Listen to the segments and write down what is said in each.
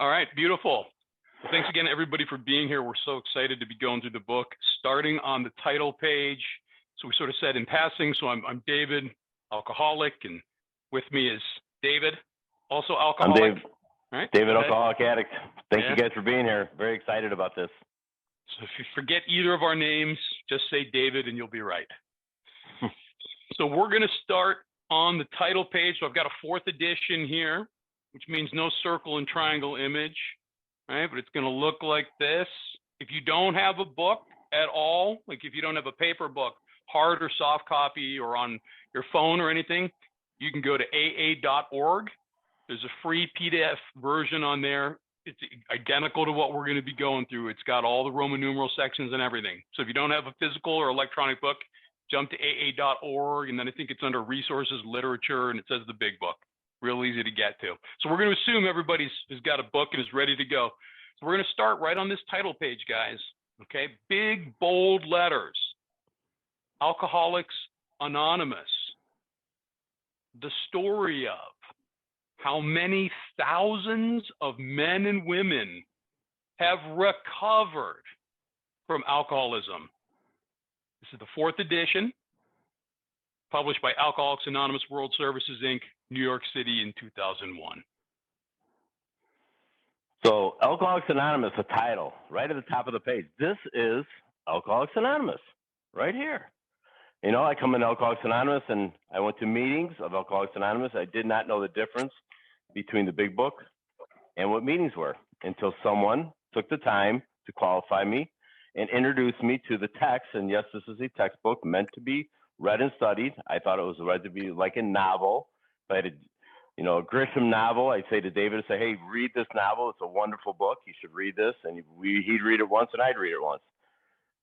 All right, beautiful. Well, thanks again, everybody, for being here. We're so excited to be going through the book, starting on the title page. So we sort of said in passing, so I'm David, alcoholic, and with me is David, also alcoholic. I'm Dave. All right, David, alcoholic addict. Thank you guys for being here. Very excited about this. So if you forget either of our names, just say David and you'll be right. So we're going to start on the title page. So I've got a 4th edition here, which means no circle and triangle image, right? But it's going to look like this. If you don't have a book at all, like if you don't have a paper book, hard or soft copy, or on your phone or anything, you can go to aa.org. There's a free PDF version on there. It's identical to what we're going to be going through. It's got all the Roman numeral sections and everything. So if you don't have a physical or electronic book, jump to aa.org, and then I think it's under resources, literature, and it says the big book. Real easy to get to. So we're going to assume everybody's has got a book and is ready to go. So we're going to start right on this title page, guys. Okay, big, bold letters. Alcoholics Anonymous. The story of how many thousands of men and women have recovered from alcoholism. This is the 4th edition, published by Alcoholics Anonymous World Services, Inc., New York City in 2001. So Alcoholics Anonymous, a title, right at the top of the page. This is Alcoholics Anonymous, right here. You know, I come in Alcoholics Anonymous, and I went to meetings of Alcoholics Anonymous. I did not know the difference between the big book and what meetings were until someone took the time to qualify me and introduce me to the text. And yes, this is a textbook meant to be read and studied. I thought it was read to be like a novel. If I had a Grisham novel, I'd say to David, I'd say, hey, read this novel. It's a wonderful book. You should read this. And he'd read it once and I'd read it once.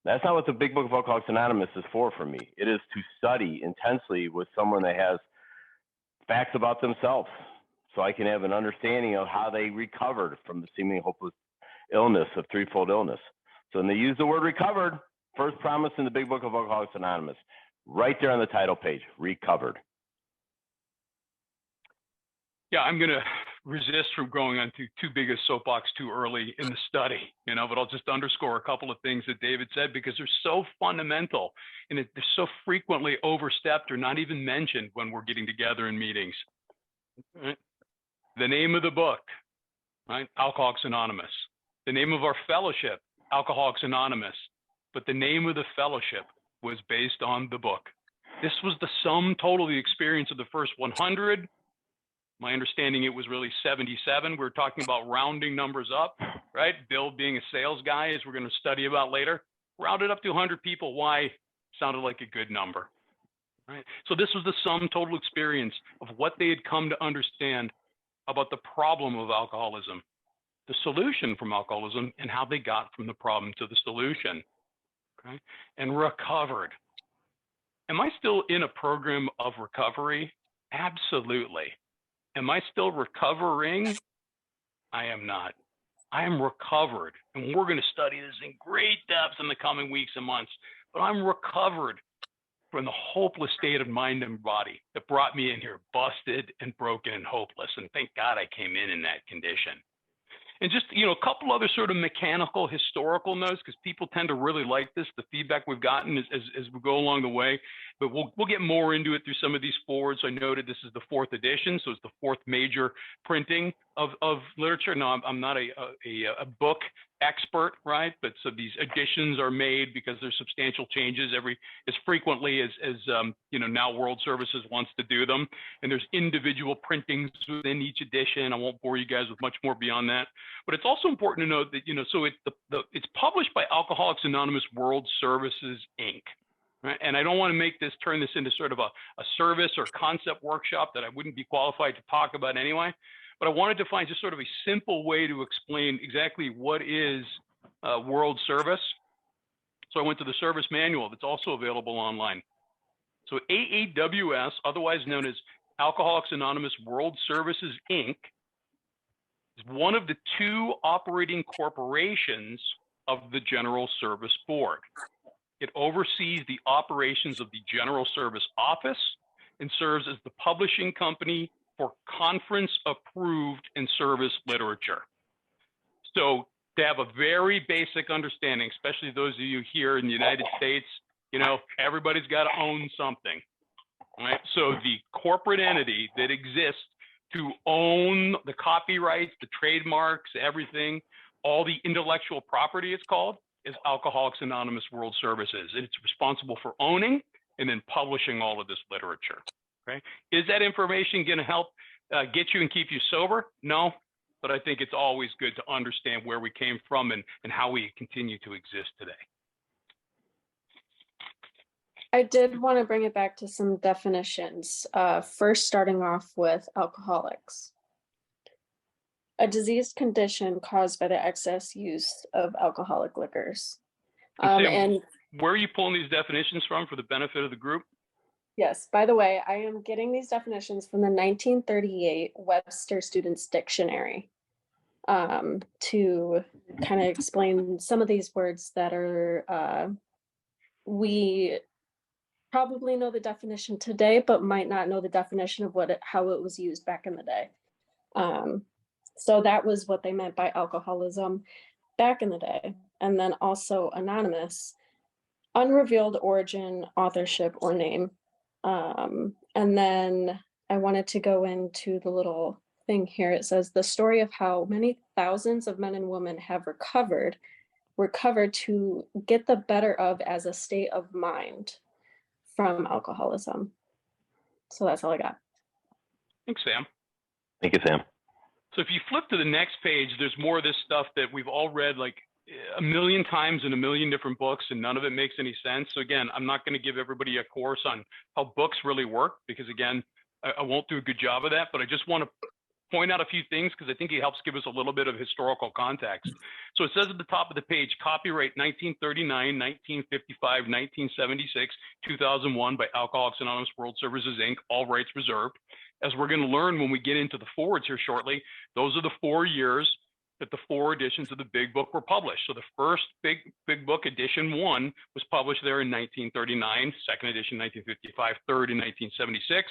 That's not what the big book of Alcoholics Anonymous is for me. It is to study intensely with someone that has facts about themselves, so I can have an understanding of how they recovered from the seemingly hopeless illness of threefold illness. So when they use the word recovered, first promise in the big book of Alcoholics Anonymous, right there on the title page, recovered. Yeah, I'm going to resist from going on too big a soapbox too early in the study, but I'll just underscore a couple of things that David said because they're so fundamental and they're so frequently overstepped or not even mentioned when we're getting together in meetings. Right? The name of the book, right? Alcoholics Anonymous. The name of our fellowship, Alcoholics Anonymous. But the name of the fellowship was based on the book. This was the sum total of the experience of the first 100. My understanding, it was really 77. We're talking about rounding numbers up, right? Bill being a sales guy, as we're going to study about later, rounded up to 100 people. Why? Sounded like a good number, right? So this was the sum total experience of what they had come to understand about the problem of alcoholism, the solution from alcoholism, and how they got from the problem to the solution, okay? And recovered. Am I still in a program of recovery? Absolutely. Am I still recovering? I am not. I am recovered. And we're going to study this in great depth in the coming weeks and months. But I'm recovered from the hopeless state of mind and body that brought me in here, busted and broken and hopeless. And thank God I came in that condition. And just, a couple other sort of mechanical historical notes, because people tend to really like this, the feedback we've gotten as we go along the way. But we'll get more into it through some of these forwards. I noted this is the 4th edition, so it's the 4th major printing of literature. Now, I'm not a book expert, right? But so these editions are made because there's substantial changes as frequently as now World Services wants to do them. And there's individual printings within each edition. I won't bore you guys with much more beyond that. But it's also important to note that, so it's published by Alcoholics Anonymous World Services, Inc. Right? And I don't want to turn this into sort of a service or concept workshop that I wouldn't be qualified to talk about anyway. But I wanted to find just sort of a simple way to explain exactly what is World Service. So I went to the service manual that's also available online. So AAWS, otherwise known as Alcoholics Anonymous World Services, Inc., is one of the 2 operating corporations of the General Service Board. It oversees the operations of the General Service Office and serves as the publishing company for conference-approved and service literature. So to have a very basic understanding, especially those of you here in the United States, you know, everybody's got to own something, right? So the corporate entity that exists to own the copyrights, the trademarks, everything, all the intellectual property it's called, is Alcoholics Anonymous World Services. And it's responsible for owning and then publishing all of this literature, okay? Is that information going to help get you and keep you sober? No, but I think it's always good to understand where we came from and how we continue to exist today. I did want to bring it back to some definitions. First, starting off with alcoholics. A diseased condition caused by the excess use of alcoholic liquors. Sam, And where are you pulling these definitions from for the benefit of the group? yes, by the way, I am getting these definitions from the 1938 Webster Students Dictionary to kind of explain some of these words that are, we probably know the definition today, but might not know the definition of how it was used back in the day. So that was what they meant by alcoholism back in the day. And then also anonymous, unrevealed origin, authorship, or name. And then I wanted to go into the little thing here. It says the story of how many thousands of men and women have recovered to get the better of as a state of mind from alcoholism. So that's all I got. Thanks, Sam. Thank you, Sam. So if you flip to the next page, there's more of this stuff that we've all read like a million times in a million different books, and none of it makes any sense. So again, I'm not going to give everybody a course on how books really work, because again, I won't do a good job of that, but I just want to point out a few things because I think it helps give us a little bit of historical context. So it says at the top of the page, copyright 1939, 1955, 1976, 2001 by Alcoholics Anonymous World Services, Inc., all rights reserved. As we're going to learn when we get into the forwards here shortly, those are the 4 years that the 4 editions of the Big Book were published. So the first Big Book edition 1 was published there in 1939, second edition 1955, third in 1976,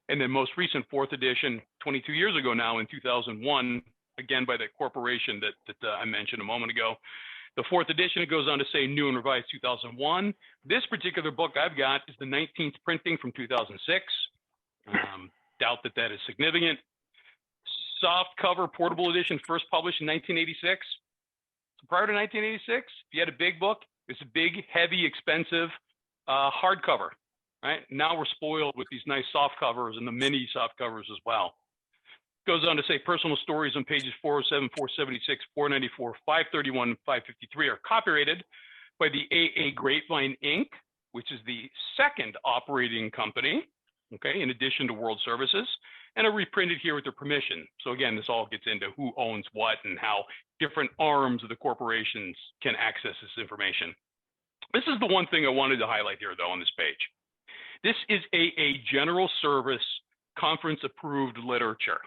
and then most recent 4th edition 22 years ago now in 2001, again by that corporation that I mentioned a moment ago. The 4th edition, it goes on to say new and revised 2001. This particular book I've got is the 19th printing from 2006. Doubt that is significant. Soft cover portable edition, first published in 1986. So prior to 1986, if you had a big book, it's a big, heavy, expensive hardcover, right? Now we're spoiled with these nice soft covers and the mini soft covers as well. Goes on to say personal stories on pages 407, 476, 494, 531, and 553 are copyrighted by the AA Grapevine Inc., which is the second operating company, okay, in addition to World Services, and are reprinted here with their permission. So again, this all gets into who owns what and how different arms of the corporations can access this information. This is the one thing I wanted to highlight here, though, on this page. This is AA general service conference approved literature.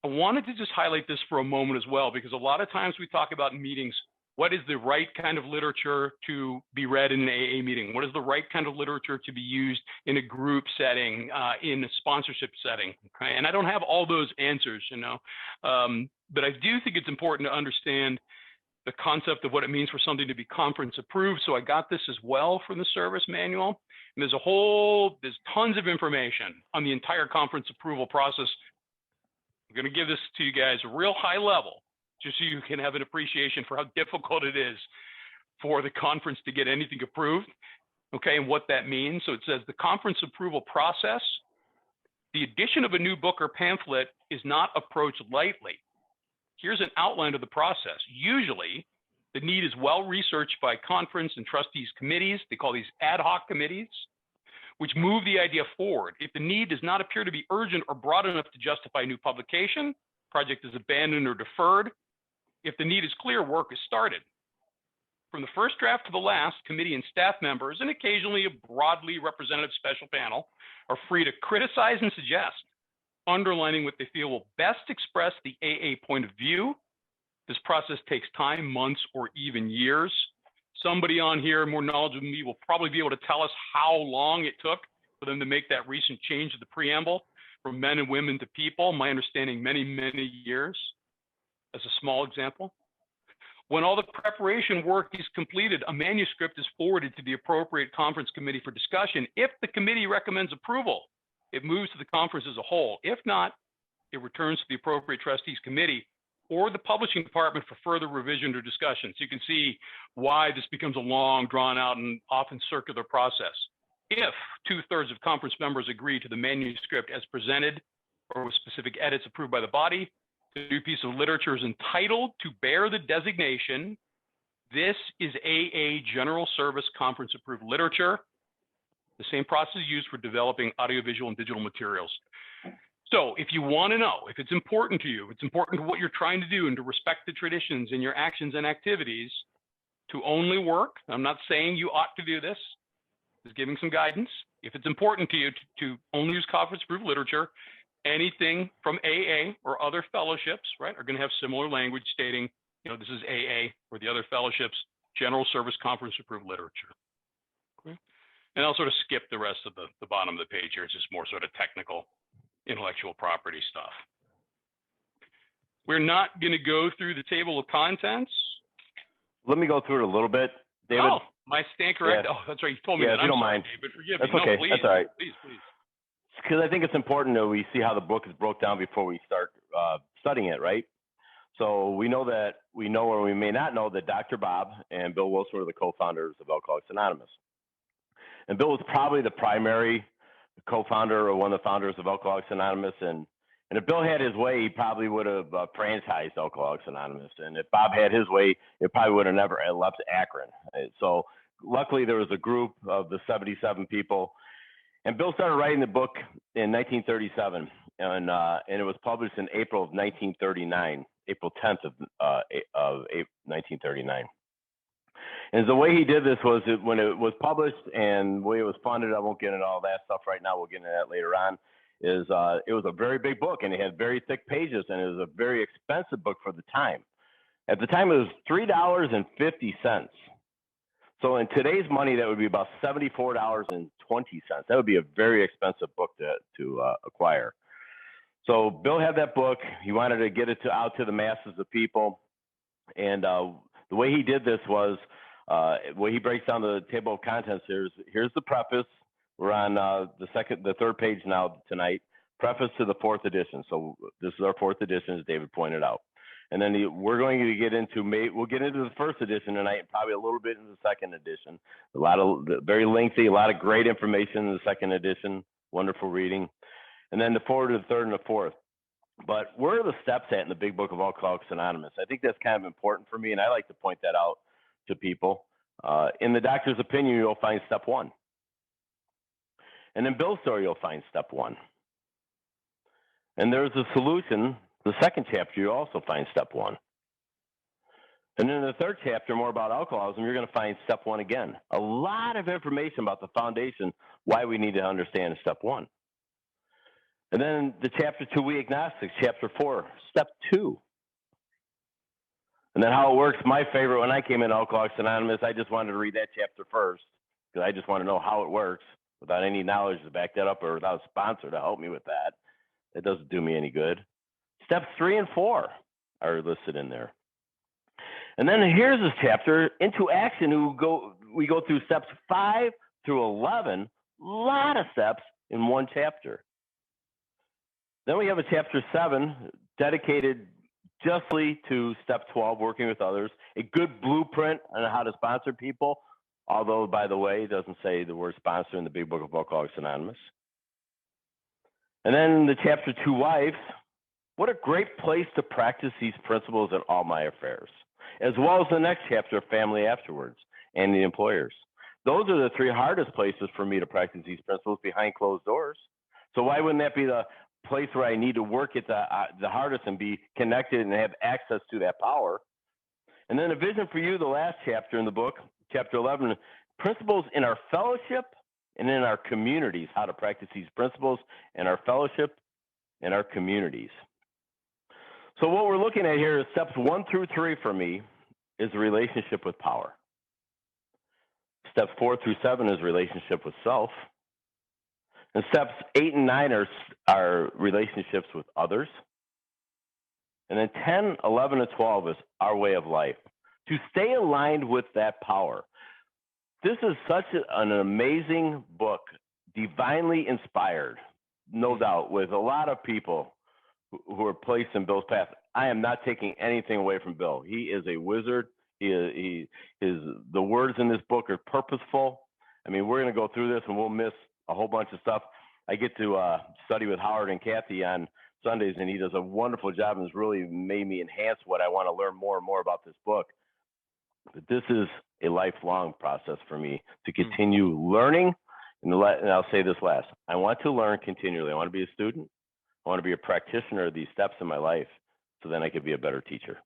I wanted to just highlight this for a moment as well, because a lot of times we talk about in meetings, what is the right kind of literature to be read in an AA meeting? What is the right kind of literature to be used in a group setting, in a sponsorship setting? Okay? And I don't have all those answers, you know, but I do think it's important to understand the concept of what it means for something to be conference approved. So I got this as well from the service manual. And there's tons of information on the entire conference approval process. I'm going to give this to you guys a real high level, just so you can have an appreciation for how difficult it is for the conference to get anything approved, okay, and what that means. So it says the conference approval process, the addition of a new book or pamphlet is not approached lightly. Here's an outline of the process. Usually, the need is well researched by conference and trustees committees. They call these ad hoc committees, which move the idea forward. If the need does not appear to be urgent or broad enough to justify new publication, project is abandoned or deferred. If the need is clear, work is started. From the first draft to the last, committee and staff members, and occasionally a broadly representative special panel, are free to criticize and suggest, underlining what they feel will best express the AA point of view. This process takes time, months, or even years. Somebody on here more knowledgeable than me will probably be able to tell us how long it took for them to make that recent change to the preamble from men and women to people. My understanding, many, many years. as a small example. When all the preparation work is completed, a manuscript is forwarded to the appropriate conference committee for discussion. If the committee recommends approval, it moves to the conference as a whole. If not, it returns to the appropriate trustees committee or the publishing department for further revision or discussion. So you can see why this becomes a long, drawn out, and often circular process. If 2/3 of conference members agree to the manuscript as presented or with specific edits approved by the body, the new piece of literature is entitled to bear the designation, "This is AA General Service Conference Approved Literature." The same process is used for developing audiovisual and digital materials. So if you want to know, if it's important to you, if it's important to what you're trying to do and to respect the traditions in your actions and activities, to only work, I'm not saying you ought to do this, just giving some guidance. If it's important to you to only use conference approved literature, anything from AA or other fellowships, right, are going to have similar language stating, this is AA or the other fellowships, General Service Conference approved literature. Okay. And I'll sort of skip the rest of the bottom of the page here. It's just more sort of technical intellectual property stuff. We're not going to go through the table of contents. Let me go through it a little bit, David. Oh, am I stand correct? Yeah. Oh, that's right. You told me Yeah, that. if you I'm don't sorry, mind. David. Forgive That's me. okay. No, please. That's all right. Please. Because I think it's important that we see how the book is broke down before we start studying it, right? So we know, or we may not know, that Dr. Bob and Bill Wilson were the co-founders of Alcoholics Anonymous. And Bill was probably the primary co-founder or one of the founders of Alcoholics Anonymous. And if Bill had his way, he probably would have franchised Alcoholics Anonymous. And if Bob had his way, it probably would have never left Akron. So luckily there was a group of the 77 people. And Bill started writing the book in 1937, and it was published in April of 1939, April 10th of 1939. And the way he did this was when it was published and the way it was funded, I won't get into all that stuff right now. We'll get into that later on. It was a very big book, and it had very thick pages, and it was a very expensive book for the time. At the time, it was $3.50. So in today's money, that would be about $74.20. That would be a very expensive book to acquire. So Bill had that book. He wanted to get it out to the masses of people. And the way he did this was, he breaks down the table of contents. Here's the preface. We're on the third page now tonight. Preface to the fourth edition. So this is our fourth edition, as David pointed out. And then we're going to get into, we'll get into the first edition tonight, and probably a little bit in the second edition. A lot of very lengthy, a lot of great information in the second edition, wonderful reading. And then the forward to the third and the fourth. But where are the steps at in the big book of Alcoholics Anonymous? I think that's kind of important for me, and I like to point that out to people. In the doctor's opinion, you'll find step 1. And in Bill's story, you'll find step 1. And there's a solution. The second chapter, you also find step 1. And then in the third chapter, more about alcoholism, you're going to find step 1 again. A lot of information about the foundation, why we need to understand step 1. And then the chapter 2, We Agnostics, chapter 4, step 2. And then how it works. My favorite, when I came in Alcoholics Anonymous, I just wanted to read that chapter first because I just want to know how it works without any knowledge to back that up or without a sponsor to help me with that. It doesn't do me any good. Steps 3 and 4 are listed in there. And then here's this chapter, Into Action. We go through steps 5 through 11, a lot of steps in one chapter. Then we have a chapter 7 dedicated justly to step 12, working with others, a good blueprint on how to sponsor people, although, by the way, it doesn't say the word sponsor in the big book of Alcoholics Anonymous. And then the chapter 2, Wives. What a great place to practice these principles in all my affairs, as well as the next chapter, Family Afterwards, and the employers. Those are the 3 hardest places for me to practice these principles behind closed doors. So why wouldn't that be the place where I need to work at the hardest and be connected and have access to that power? And then a vision for you, the last chapter in the book, chapter 11, principles in our fellowship and in our communities, how to practice these principles in our fellowship and our communities. So what we're looking at here is steps 1 through 3 for me is the relationship with power. Steps 4 through 7 is relationship with self. And steps 8 and 9 are relationships with others. And then 10, 11, and 12 is our way of life. To stay aligned with that power. This is such an amazing book, divinely inspired, no doubt, with a lot of people who are placed in Bill's path. I am not taking anything away from Bill. He is a wizard. The words in this book are purposeful. I mean, we're going to go through this and we'll miss a whole bunch of stuff. I get to study with Howard and Kathy on Sundays, and he does a wonderful job and has really made me enhance what I want to learn more and more about this book. But this is a lifelong process for me to continue learning. And I'll say this last. I want to learn continually. I want to be a student. I want to be a practitioner of these steps in my life so then I could be a better teacher.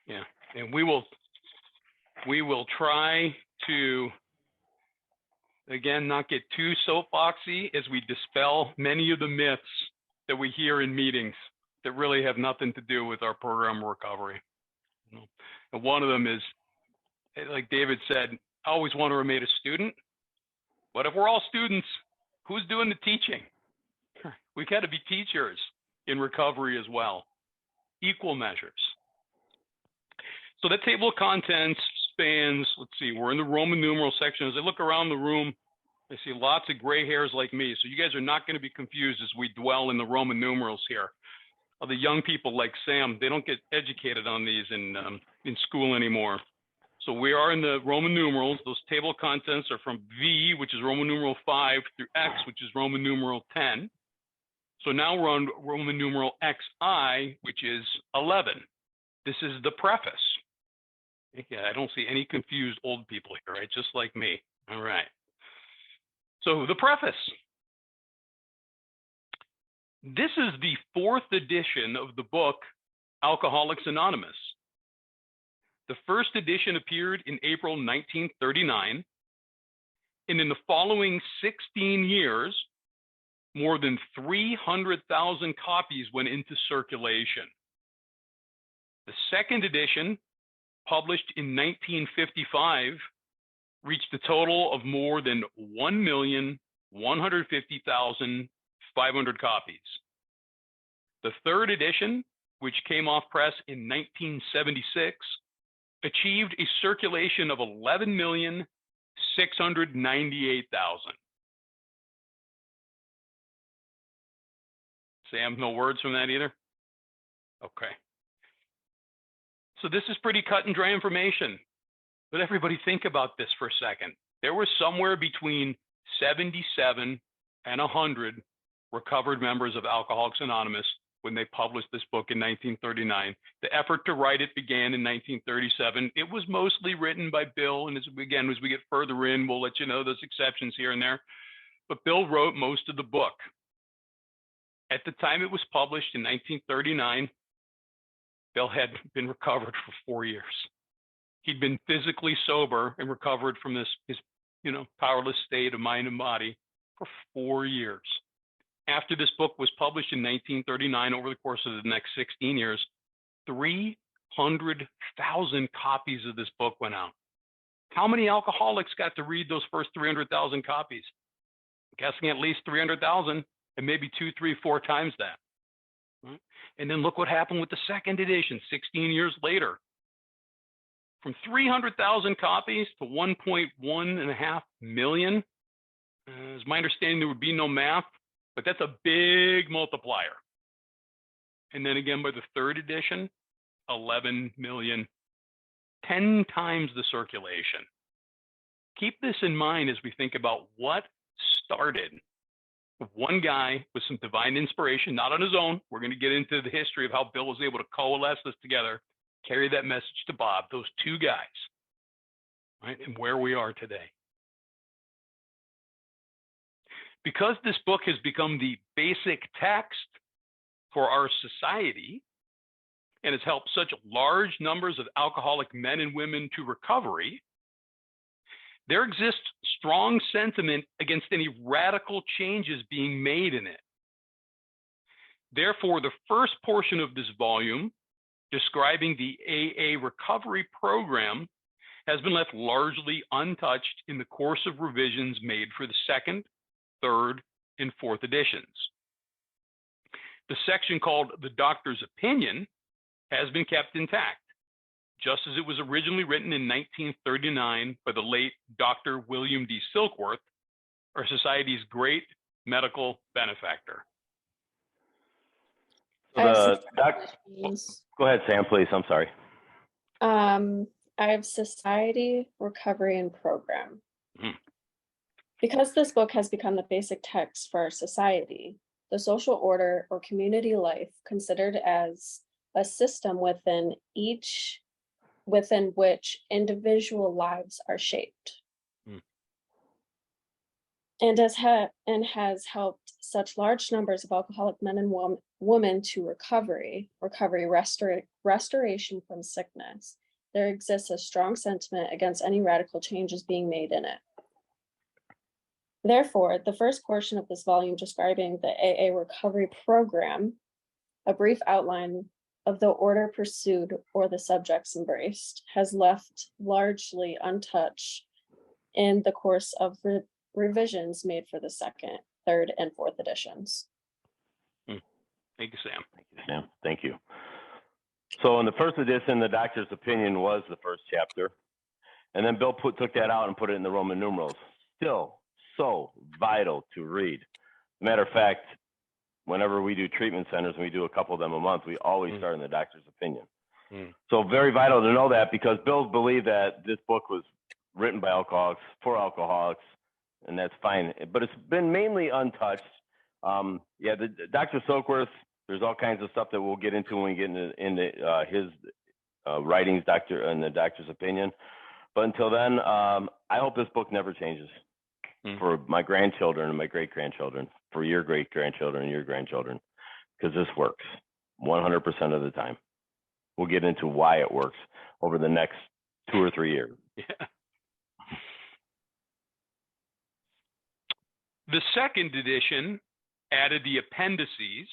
Yeah, and we will try to, again, not get too soapboxy as we dispel many of the myths that we hear in meetings that really have nothing to do with our program recovery. And one of them is, like David said, I always want to remain a student. But if we're all students, who's doing the teaching? We've got to be teachers in recovery as well. Equal measures. So that table of contents spans, let's see, we're in the Roman numeral section. As I look around the room, I see lots of gray hairs like me. So you guys are not going to be confused as we dwell in the Roman numerals here. The young people like Sam, they don't get educated on these in school anymore. So we are in the Roman numerals. Those table of contents are from V, which is Roman numeral 5, through X, which is Roman numeral 10. So now we're on Roman numeral XI, which is 11. This is the preface. Yeah, I don't see any confused old people here, right? Just like me. All right. So the preface. This is the 4th edition of the book, Alcoholics Anonymous. The first edition appeared in April 1939, and in the following 16 years, more than 300,000 copies went into circulation. The second edition, published in 1955, reached a total of more than 1,150,500 copies. The third edition, which came off press in 1976, achieved a circulation of 11,698,000. Sam, no words from that either? Okay. So this is pretty cut and dry information. But everybody think about this for a second. There was somewhere between 77 and 100 recovered members of Alcoholics Anonymous when they published this book in 1939. The effort to write it began in 1937. It was mostly written by Bill, and as we get further in, we'll let you know those exceptions here and there. But Bill wrote most of the book. At the time it was published in 1939, Bill had been recovered for 4 years. He'd been physically sober and recovered from his powerless state of mind and body for 4 years. After this book was published in 1939, over the course of the next 16 years, 300,000 copies of this book went out. How many alcoholics got to read those first 300,000 copies? I'm guessing at least 300,000, and maybe 2, 3, 4 times that. Right? And then look what happened with the second edition, 16 years later. From 300,000 copies to 1.1 million. It's my understanding there would be no math, but that's a big multiplier. And then again, by the third edition, 11 million, 10 times the circulation. Keep this in mind as we think about what started with one guy with some divine inspiration, not on his own. We're going to get into the history of how Bill was able to coalesce this together, carry that message to Bob, those two guys, right, and where we are today. Because this book has become the basic text for our society and has helped such large numbers of alcoholic men and women to recovery, there exists strong sentiment against any radical changes being made in it. Therefore, the first portion of this volume, describing the AA recovery program, has been left largely untouched in the course of revisions made for the second, third, and fourth editions. The section called The Doctor's Opinion has been kept intact, just as it was originally written in 1939 by the late Dr. William D. Silkworth, our society's great medical benefactor. I have some Go ahead, Sam, please. I'm sorry. I have Society, Recovery, and Program. Because this book has become the basic text for our society, the social order or community life considered as a system within which individual lives are shaped. And has helped such large numbers of alcoholic men and women to recovery, restoration from sickness. There exists a strong sentiment against any radical changes being made in it. Therefore, the first portion of this volume describing the AA recovery program, a brief outline of the order pursued or the subjects embraced, has left largely untouched in the course of revisions made for the second, third, and fourth editions. Thank you, Sam. Thank you, Sam. Thank you. So in the first edition, the Doctor's Opinion was the first chapter. And then Bill took that out and put it in the Roman numerals. Still so vital to read. As a matter of fact, whenever we do treatment centers, and we do a couple of them a month, we always start in the Doctor's Opinion. So very vital to know that, because Bill believed that this book was written by alcoholics for alcoholics, and that's fine. But it's been mainly untouched. The Dr. Silkworth, there's all kinds of stuff that we'll get into when we get into his writings, in the Doctor's Opinion. But until then, I hope this book never changes for my grandchildren and my great-grandchildren, for your great-grandchildren and your grandchildren, because this works 100% of the time. We'll get into why it works over the next 2 or 3 years. Yeah. The second edition added the appendices,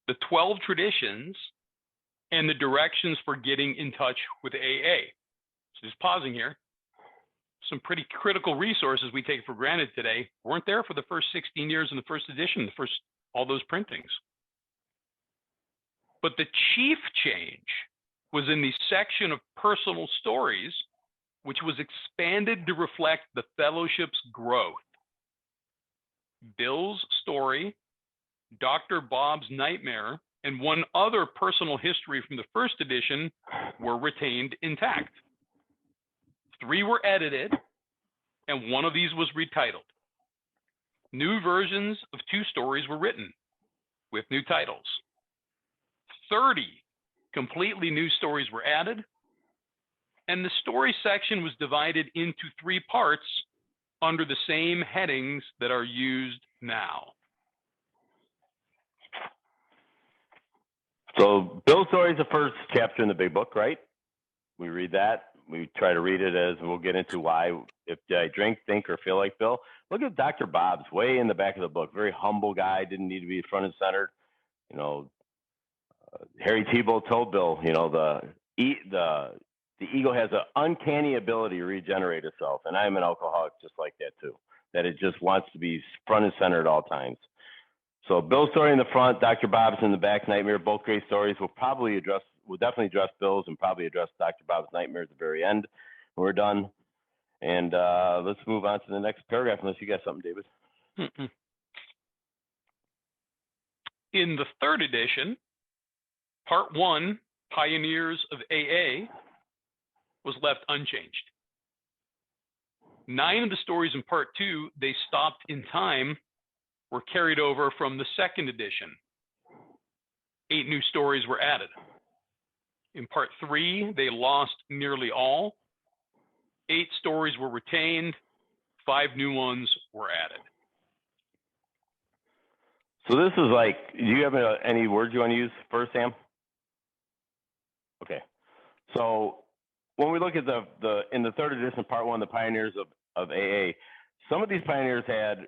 the 12 traditions, and the directions for getting in touch with AA. So just pausing here. Some pretty critical resources we take for granted today weren't there for the first 16 years in the first edition, all those printings. But the chief change was in the section of personal stories, which was expanded to reflect the fellowship's growth. Bill's story, Dr. Bob's nightmare, and one other personal history from the first edition were retained intact. 3 were edited, and one of these was retitled. New versions of 2 stories were written with new titles. 30 completely new stories were added, and the story section was divided into 3 parts under the same headings that are used now. So Bill's story is the first chapter in the big book, right? We read that. We try to read it as we'll get into why. If I drink, think, or feel like Bill. Look at Dr. Bob's way in the back of the book. Very humble guy. Didn't need to be front and center. Harry Tebow told Bill, the ego has an uncanny ability to regenerate itself. And I'm an alcoholic just like that too. That it just wants to be front and center at all times. So Bill's story in the front, Dr. Bob's in the back, Nightmare, both great stories. We'll definitely address Bill's and probably address Dr. Bob's Nightmare at the very end when we're done. And let's move on to the next paragraph, unless you got something, David. In the third edition, Part 1, Pioneers of AA, was left unchanged. 9 of the stories in Part 2, They Stopped in Time, were carried over from the second edition. 8 new stories were added. In Part 3, They Lost Nearly All. 8 stories were retained. 5 new ones were added. So this is like, do you have any words you want to use first, Sam? Okay. So when we look at in the third edition, Part 1, the Pioneers of AA, some of these pioneers had,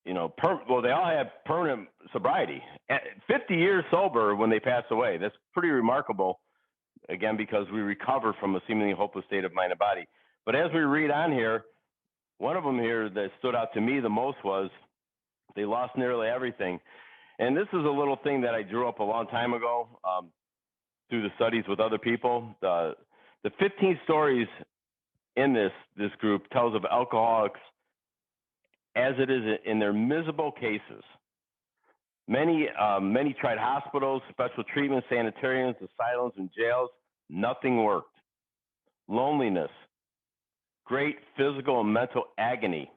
they all had permanent sobriety. At 50 years sober when they passed away. That's pretty remarkable, again, because we recover from a seemingly hopeless state of mind and body. But as we read on here, one of them here that stood out to me the most was they lost nearly everything. And this is a little thing that I drew up a long time ago through the studies with other people. The 15 stories in this group tells of alcoholics as it is in their miserable cases. Many tried hospitals, special treatment, sanitariums, asylums, and jails. Nothing worked. Loneliness, great physical and mental agony.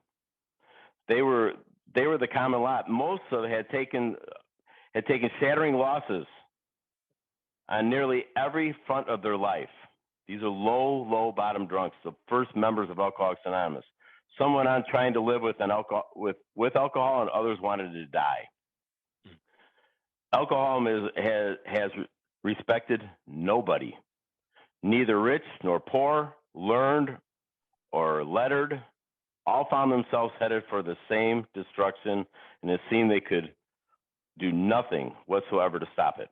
They were the common lot. Most of them had taken shattering losses on nearly every front of their life. These are low bottom drunks, the first members of Alcoholics Anonymous. Some went on trying to live with alcohol, and others wanted to die. Alcoholism has respected nobody, neither rich nor poor, learned or lettered. All found themselves headed for the same destruction, and it seemed they could do nothing whatsoever to stop it.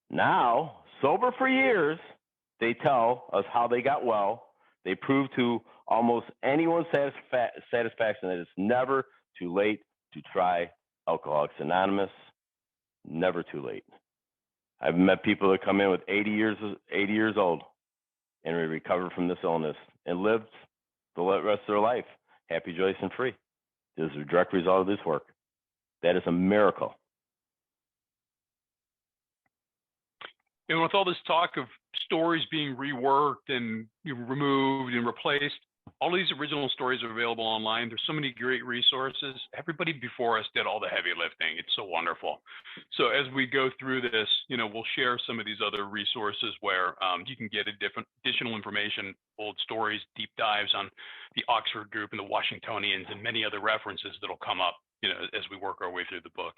Now, sober for years, they tell us how they got well. They prove to almost anyone's satisfaction that it's never too late to try Alcoholics Anonymous. Never too late. I've met people that come in with 80 years old and recovered from this illness and lived the rest of their life happy, joyous, and free. This is a direct result of this work. That is a miracle. And with all this talk of stories being reworked and removed and replaced, all these original stories are available online. There's so many great resources. Everybody before us did all the heavy lifting. It's so wonderful. So as we go through this, we'll share some of these other resources where you can get additional information, old stories, deep dives on the Oxford group and the Washingtonians and many other references that'll come up, as we work our way through the book.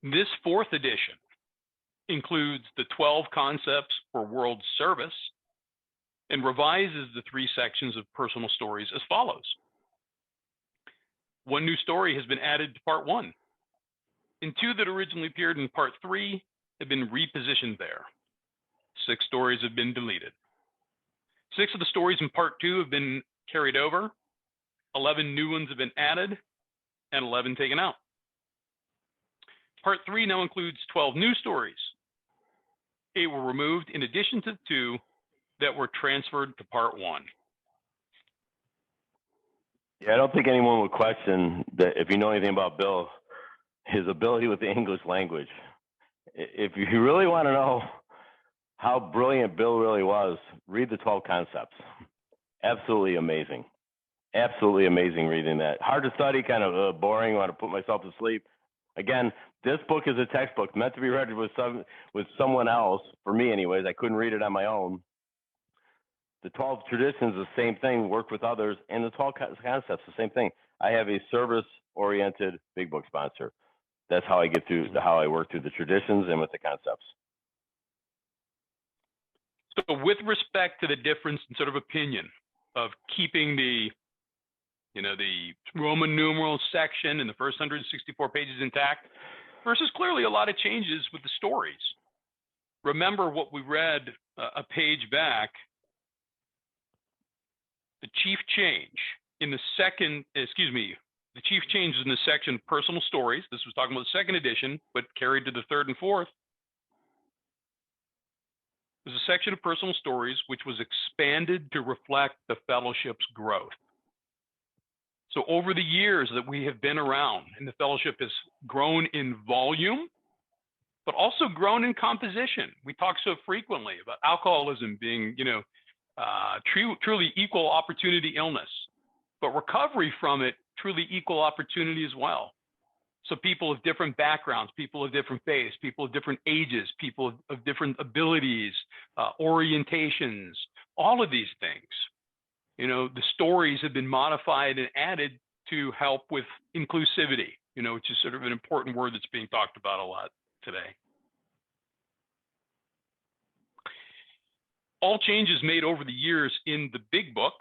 This fourth edition includes the 12 concepts for world service and revises the 3 sections of personal stories as follows. 1 new story has been added to part 1, and 2 that originally appeared in part 3 have been repositioned there. 6 stories have been deleted. 6 of the stories in part 2 have been carried over, 11 new ones have been added, and 11 taken out. Part 3 now includes 12 new stories. 8 were removed in addition to the 2 that were transferred to part 1. Yeah, I don't think anyone would question that if you know anything about Bill, his ability with the English language. If you really want to know how brilliant Bill really was, read the 12 concepts. Absolutely amazing. Absolutely amazing reading that. Hard to study, kind of boring, want to put myself to sleep. Again, this book is a textbook meant to be read with someone else. For me, anyways, I couldn't read it on my own. The 12 traditions, the same thing, work with others, and the 12 concepts, the same thing. I have a service-oriented big book sponsor. That's how I get through, how I work through the traditions and with the concepts. So with respect to the difference in sort of opinion of keeping the Roman numeral section in the first 164 pages intact versus clearly a lot of changes with the stories. Remember what we read a page back. The chief change in the the chief change is in the section personal stories. This was talking about the 2nd edition, but carried to the 3rd and 4th. There's a section of personal stories which was expanded to reflect the fellowship's growth. So over the years that we have been around, and the fellowship has grown in volume, but also grown in composition. We talk so frequently about alcoholism being, truly equal opportunity illness, but recovery from it, truly equal opportunity as well. So people of different backgrounds, people of different faiths, people of different ages, people of different abilities, orientations, all of these things. The stories have been modified and added to help with inclusivity, which is sort of an important word that's being talked about a lot today. All changes made over the years in the big book,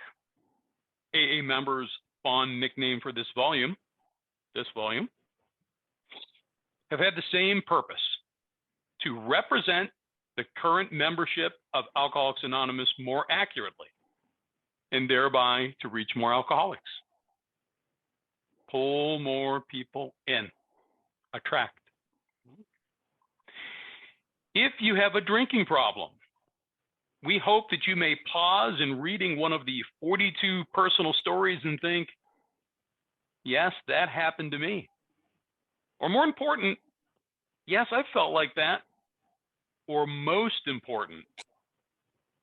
AA members' fond nickname for this volume, have had the same purpose: to represent the current membership of Alcoholics Anonymous more accurately, and thereby to reach more alcoholics. pull more people in. Attract. If you have a drinking problem, we hope that you may pause in reading one of the 42 personal stories and think, yes, that happened to me. Or more important, yes, I felt like that. Or most important,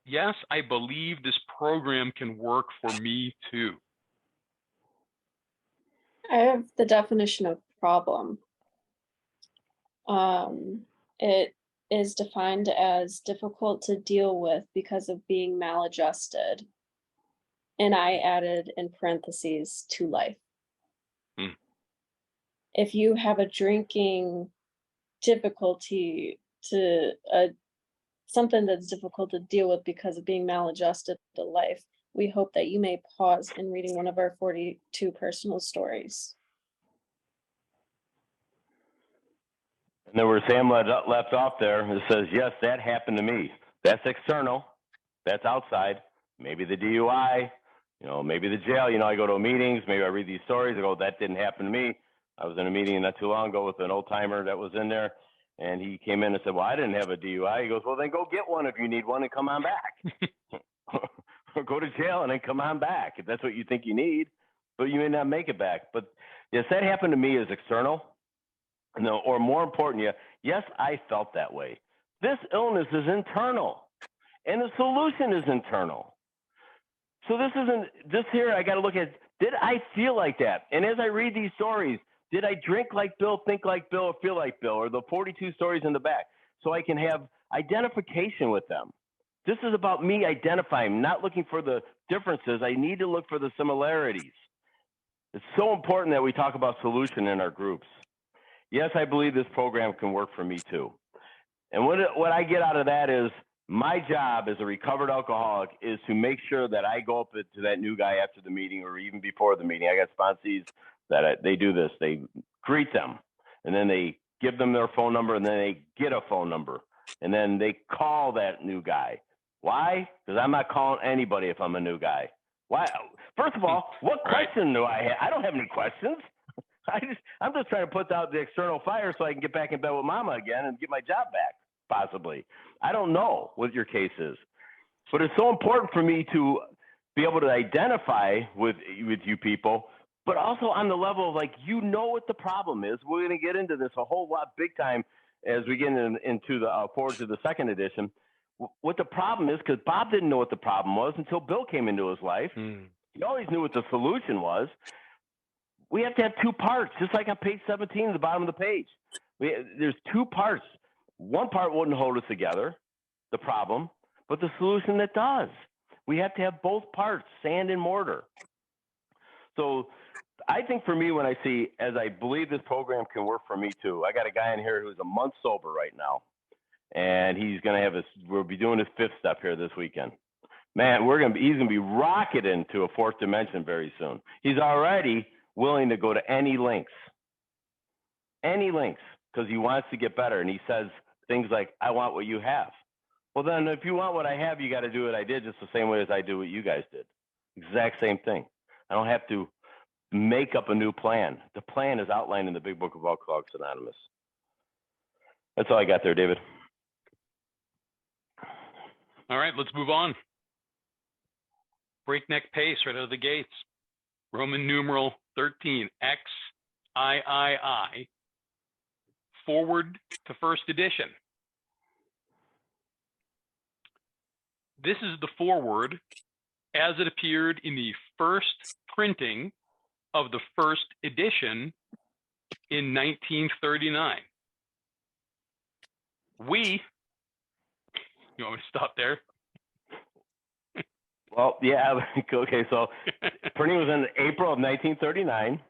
yes, I believe this program can work for me too. I have the definition of problem. It is defined as difficult to deal with because of being maladjusted. And I added in parentheses to life. If you have a drinking difficulty to something that's difficult to deal with because of being maladjusted to life, we hope that you may pause in reading one of our 42 personal stories. And then where Sam left off there, it says, yes, that happened to me. That's external. That's outside. Maybe the DUI, maybe the jail. I go to meetings, maybe I read these stories. I go, that didn't happen to me. I was in a meeting not too long ago with an old timer that was in there, and he came in and said, well, I didn't have a DUI. He goes, well, then go get one if you need one and come on back. Or go to jail and then come on back if that's what you think you need, but you may not make it back. But yes, that happened to me is external. No, or more important, yes, I felt that way. This illness is internal, and the solution is internal. So this here, I got to look at, did I feel like that? And as I read these stories, did I drink like Bill, think like Bill, or feel like Bill, or the 42 stories in the back, so I can have identification with them? This is about me identifying, not looking for the differences. I need to look for the similarities. It's so important that we talk about solution in our groups. Yes, I believe this program can work for me too. And what I get out of that is my job as a recovered alcoholic is to make sure that I go up to that new guy after the meeting or even before the meeting. I got sponsees that they do this. They greet them, and then they give them their phone number, and then they get a phone number, and then they call that new guy. Why? Because I'm not calling anybody if I'm a new guy. Why? First of all, what question do I have? I don't have any questions. I'm just trying to put out the external fire so I can get back in bed with mama again and get my job back, possibly. I don't know what your case is, but it's so important for me to be able to identify with you people, but also on the level of what the problem is. We're going to get into this a whole lot big time as we get into the forward to the second edition. What the problem is, because Bob didn't know what the problem was until Bill came into his life. He always knew what the solution was. We have to have two parts, just like on page 17 at the bottom of the page. There's two parts. One part wouldn't hold us together, the problem, but the solution that does. We have to have both parts, sand and mortar. So I think for me, when I see, as I believe this program can work for me too, I got a guy in here who's a month sober right now, and he's going to we'll be doing his fifth step here this weekend. Man, he's going to be rocketed into a fourth dimension very soon. He's already willing to go to any lengths, because he wants to get better. And he says things like, I want what you have. Well, then if you want what I have, you got to do what I did just the same way as I do what you guys did. Exact same thing. I don't have to make up a new plan. The plan is outlined in the Big Book of Alcoholics Anonymous. That's all I got there, David. All right, let's move on. Breakneck pace right out of the gates. Roman numeral 13, XIII, forward to first edition. This is the forward as it appeared in the first printing of the first edition in 1939. You want me to stop there? Well, yeah, okay, so printing was in April of 1939.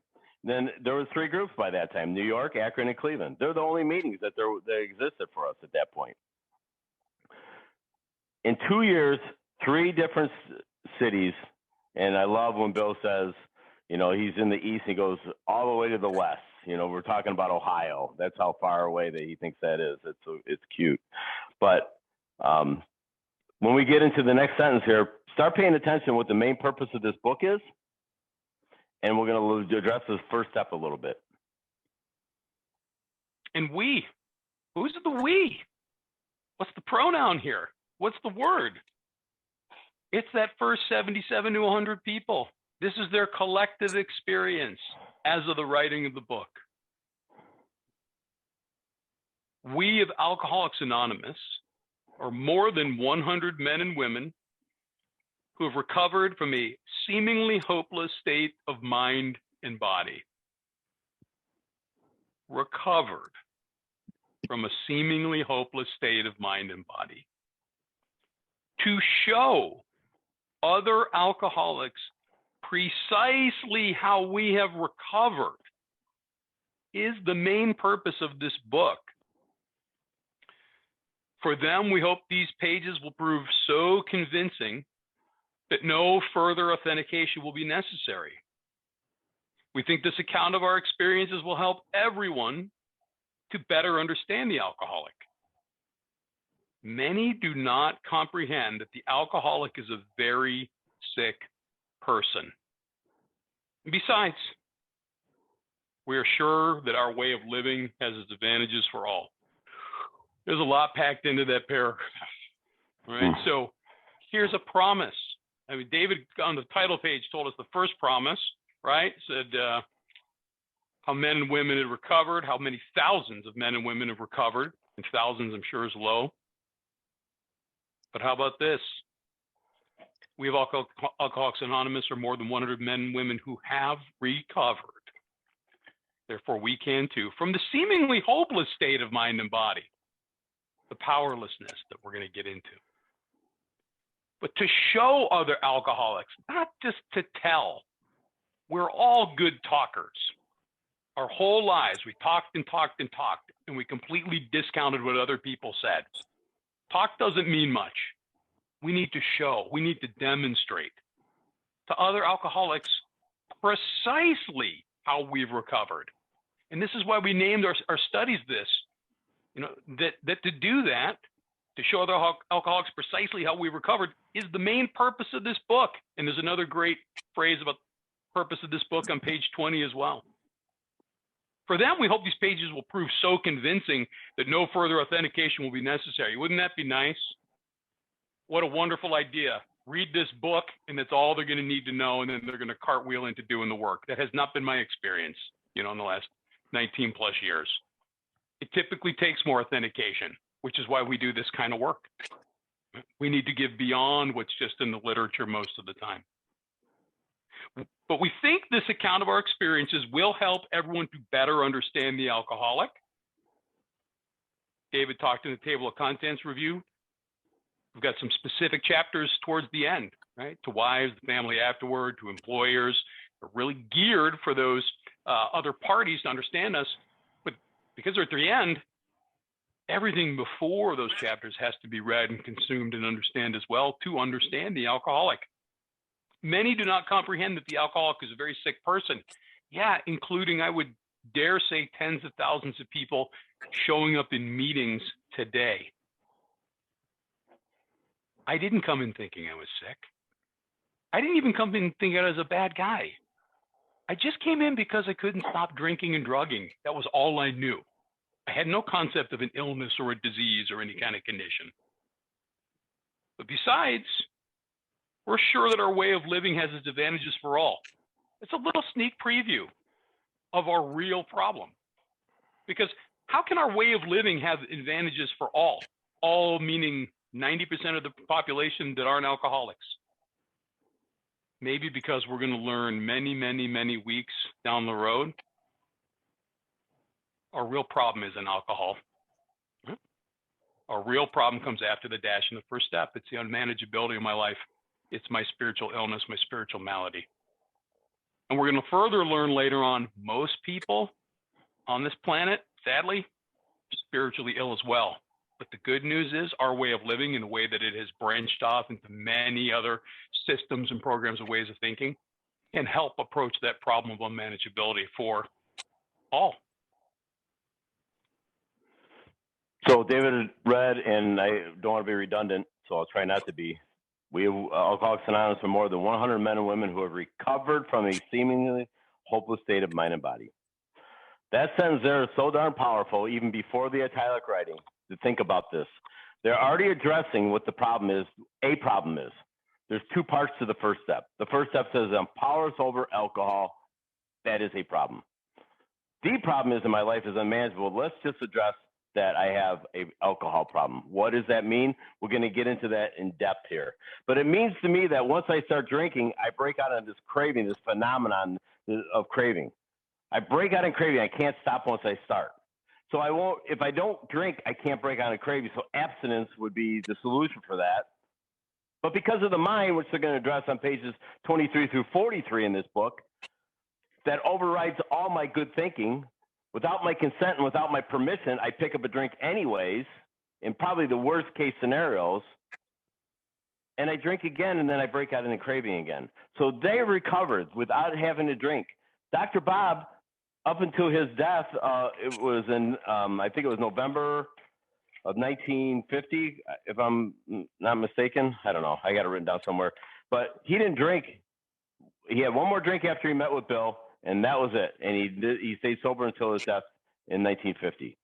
Then there was three groups by that time: New York, Akron, and Cleveland. They're the only meetings that existed for us at that point. In 2 years, three different cities, and I love when Bill says, he's in the east, he goes all the way to the west. We're talking about Ohio. That's how far away that he thinks that is. It's cute. But when we get into the next sentence here, start paying attention what the main purpose of this book is. And we're going to address this first step a little bit. And we, who's the we? What's the pronoun here? What's the word? It's that first 77 to 100 people. This is their collective experience as of the writing of the book. We of Alcoholics Anonymous are more than 100 men and women who have recovered from a seemingly hopeless state of mind and body. Recovered from a seemingly hopeless state of mind and body. To show other alcoholics precisely how we have recovered is the main purpose of this book. For them, we hope these pages will prove so convincing that no further authentication will be necessary. We think this account of our experiences will help everyone to better understand the alcoholic. Many do not comprehend that the alcoholic is a very sick person. Besides, we are sure that our way of living has its advantages for all. There's a lot packed into that paragraph. All right, so here's a promise. I mean, David on the title page told us the first promise, right? Said how men and women had recovered, how many thousands of men and women have recovered, and thousands I'm sure is low. But how about this? We have Alcoholics Anonymous are more than 100 men and women who have recovered. Therefore, we can too, from the seemingly hopeless state of mind and body, the powerlessness that we're going to get into. But to show other alcoholics, not just to tell. We're all good talkers. Our whole lives, we talked and talked and talked, and we completely discounted what other people said. Talk doesn't mean much. We need to show, we need to demonstrate to other alcoholics precisely how we've recovered. And this is why we named our studies this, you know, that to do that, to show other alcoholics precisely how we recovered is the main purpose of this book. And there's another great phrase about the purpose of this book on page 20 as well. For them, we hope these pages will prove so convincing that no further authentication will be necessary. Wouldn't that be nice? What a wonderful idea. Read this book, and that's all they're going to need to know, and then they're going to cartwheel into doing the work. That has not been my experience, you know, in the last 19 plus years. It typically takes more authentication, which is why we do this kind of work. We need to give beyond what's just in the literature most of the time. But we think this account of our experiences will help everyone to better understand the alcoholic. David talked in the table of contents review. We've got some specific chapters towards the end, right? To wives, the family afterward, to employers. They're really geared for those other parties to understand us. But because they're at the end, everything before those chapters has to be read and consumed and understand as well to understand the alcoholic. Many do not comprehend that the alcoholic is a very sick person. Yeah, including, I would dare say, tens of thousands of people showing up in meetings today. I didn't come in thinking I was sick. I didn't even come in thinking I was a bad guy. I just came in because I couldn't stop drinking and drugging. That was all I knew. I had no concept of an illness or a disease or any kind of condition. But besides, we're sure that our way of living has its advantages for all. It's a little sneak preview of our real problem. Because how can our way of living have advantages for all? All meaning 90% of the population that aren't alcoholics. Maybe because we're going to learn many, many, many weeks down the road, our real problem isn't alcohol. Our real problem comes after the dash and the first step. It's the unmanageability of my life. It's my spiritual illness, my spiritual malady. And we're going to further learn later on, most people on this planet, sadly, are spiritually ill as well. But the good news is our way of living and the way that it has branched off into many other systems and programs and ways of thinking can help approach that problem of unmanageability for all. So David read, and I don't want to be redundant, so I'll try not to be. We have Alcoholics Anonymous for more than 100 men and women who have recovered from a seemingly hopeless state of mind and body. That sentence there is so darn powerful, even before the italic writing, to think about this. They're already addressing what the problem is. A problem is. There's two parts to the first step. The first step says I'm powerless over alcohol. That is a problem. The problem is in my life is unmanageable. Let's just address that I have an alcohol problem. What does that mean? We're going to get into that in depth here. But it means to me that once I start drinking, I break out of this craving, this phenomenon of craving. I break out in craving. I can't stop once I start. So I won't, if I don't drink, I can't break out in craving. So abstinence would be the solution for that. But because of the mind, which they're going to address on pages 23 through 43 in this book, that overrides all my good thinking. Without my consent and without my permission, I pick up a drink anyways, in probably the worst case scenarios, and I drink again, and then I break out in a craving again. So they recovered without having to drink. Dr. Bob, up until his death, it was in, I think it was November of 1950, if I'm not mistaken. I don't know. I got it written down somewhere. But he didn't drink. He had one more drink after he met with Bill, and that was it. And he stayed sober until his death in 1950.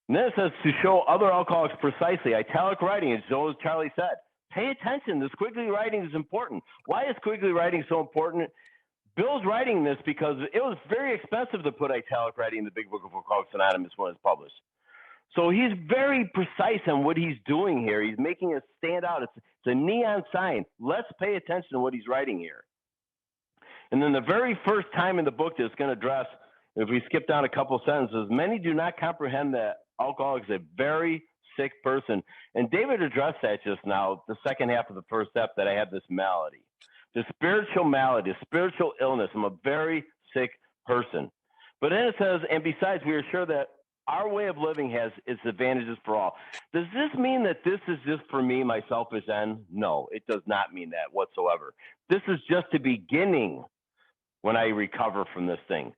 And then it says to show other alcoholics precisely, italic writing, as Charlie said, pay attention. The squiggly writing is important. Why is squiggly writing so important? Bill's writing this because it was very expensive to put italic writing in the Big Book of Alcoholics Anonymous when it's published. So he's very precise on what he's doing here. He's making it stand out. It's a neon sign. Let's pay attention to what he's writing here. And then the very first time in the book that it's going to address, if we skip down a couple sentences, many do not comprehend that alcoholic is a very sick person. And David addressed that just now, the second half of the first step, that I have this malady, the spiritual malady, spiritual illness. I'm a very sick person. But then it says, and besides, we are sure that our way of living has its advantages for all. Does this mean that this is just for me, my selfish end? No, it does not mean that whatsoever. This is just the beginning when I recover from this thing.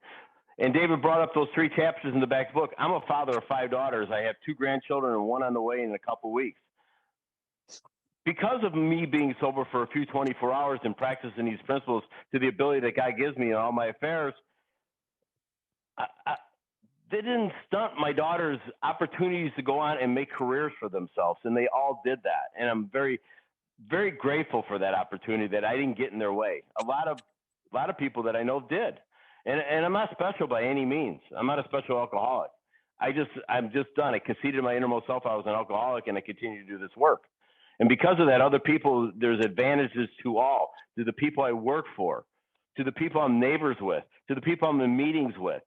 And David brought up those 3 chapters in the back book. I'm a father of 5 daughters. I have 2 grandchildren and 1 on the way in a couple weeks. Because of me being sober for a few 24 hours and practicing these principles to the ability that God gives me in all my affairs, they didn't stunt my daughters' opportunities to go on and make careers for themselves. And they all did that. And I'm very, very grateful for that opportunity, that I didn't get in their way. A lot of people that I know did. And I'm not special by any means. I'm not a special alcoholic. I'm just done. I conceded to my innermost self I was an alcoholic, and I continue to do this work. And because of that, other people, there's advantages to all, to the people I work for, to the people I'm neighbors with, to the people I'm in meetings with,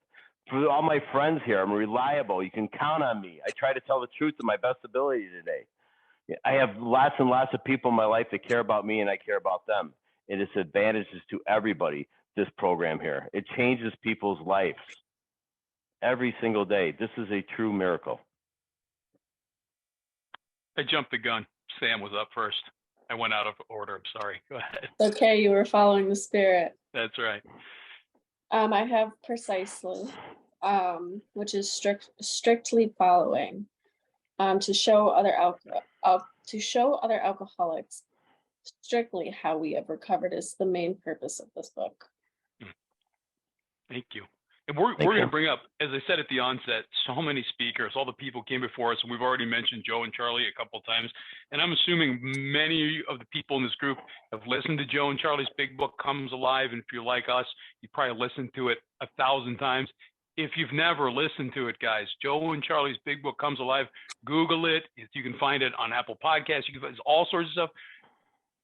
for all my friends here. I'm reliable. You can count on me. I try to tell the truth to my best ability today. I have lots and lots of people in my life that care about me, and I care about them. And it's advantages to everybody, this program here. It changes people's lives every single day. This is a true miracle. I jumped the gun. Sam was up first. I went out of order. I'm sorry. Go ahead. Okay, you were following the spirit. That's right. I have precisely, which is strictly following, to show other alcoholics strictly how we have recovered is the main purpose of this book. Thank you. And we're going to bring up, as I said at the onset, so many speakers, all the people came before us, and we've already mentioned Joe and Charlie a couple of times. And I'm assuming many of the people in this group have listened to Joe and Charlie's Big Book Comes Alive. And if you're like us, you probably listened to it 1,000 times. If you've never listened to it, guys, Joe and Charlie's Big Book Comes Alive, Google it. You can find it on Apple Podcasts. You can find all sorts of stuff.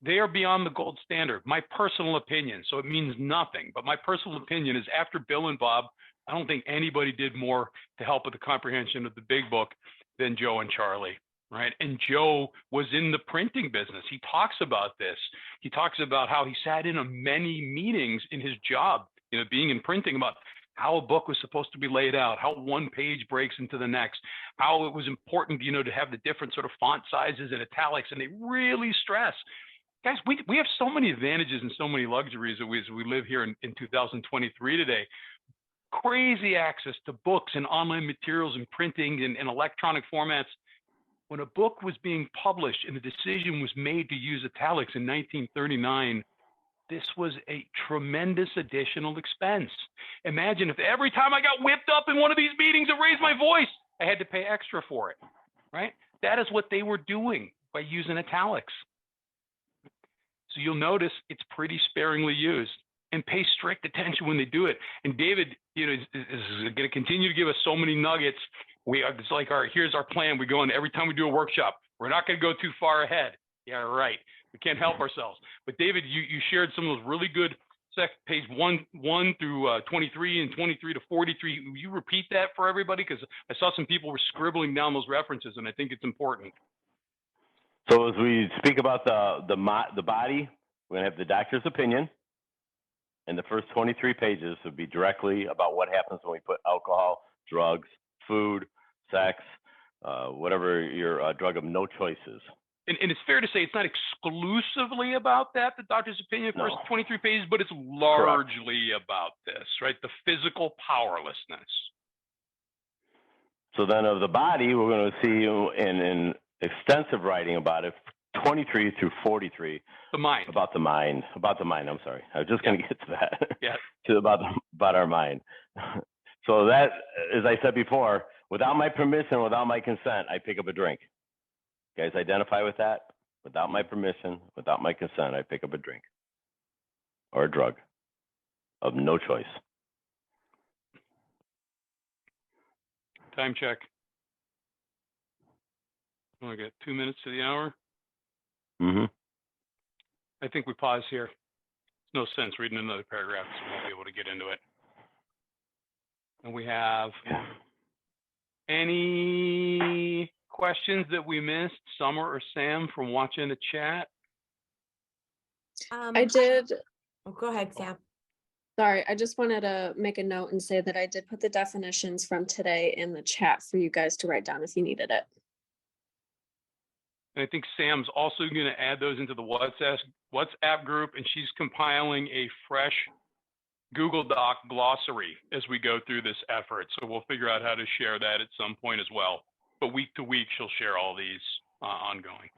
They are beyond the gold standard, my personal opinion. So it means nothing. But my personal opinion is, after Bill and Bob, I don't think anybody did more to help with the comprehension of the Big Book than Joe and Charlie, right? And Joe was in the printing business. He talks about this. He talks about how he sat in on many meetings in his job, being in printing, about how a book was supposed to be laid out, how one page breaks into the next, how it was important, to have the different sort of font sizes and italics. And they really stress, guys, we have so many advantages and so many luxuries as we live here in 2023 today. Crazy access to books and online materials and printing and electronic formats. when a book was being published and the decision was made to use italics in 1939, this was a tremendous additional expense. Imagine if every time I got whipped up in one of these meetings and raised my voice, I had to pay extra for it, right? That is what they were doing by using italics. So you'll notice it's pretty sparingly used, and pay strict attention when they do it. And David, is going to continue to give us so many nuggets. It's like, all right, here's our plan. We go in every time we do a workshop. We're not going to go too far ahead. Yeah, right. We can't help ourselves. But David, you shared some of those really good page 1 through 23 and 23 to 43. Will you repeat that for everybody? Because I saw some people were scribbling down those references, and I think it's important. So as we speak about the body, we're going to have the doctor's opinion. And the first 23 pages would be directly about what happens when we put alcohol, drugs, food, sex, whatever your drug of no choice is. And it's fair to say it's not exclusively about that, the doctor's opinion, first 23 pages, but it's largely about this, right? The physical powerlessness. So then of the body, we're going to see in extensive writing about it, 23 through 43. The mind. About the mind. I'm sorry. I was just going to get to that. Yeah. about our mind. So that, as I said before, without my permission, without my consent, I pick up a drink. You guys identify with that? Without my permission, without my consent, I pick up a drink or a drug of no choice. Time check. We got 2 minutes to the hour. Mm-hmm. I think we pause here. There's no sense reading another paragraph, so we won't be able to get into it. And we have any questions that we missed, Summer or Sam, from watching the chat? I did. Oh, go ahead, Sam. Sorry, I just wanted to make a note and say that I did put the definitions from today in the chat for you guys to write down if you needed it. And I think Sam's also going to add those into the WhatsApp group, and she's compiling a fresh Google Doc glossary as we go through this effort. So we'll figure out how to share that at some point as well. But week to week, she'll share all these ongoing.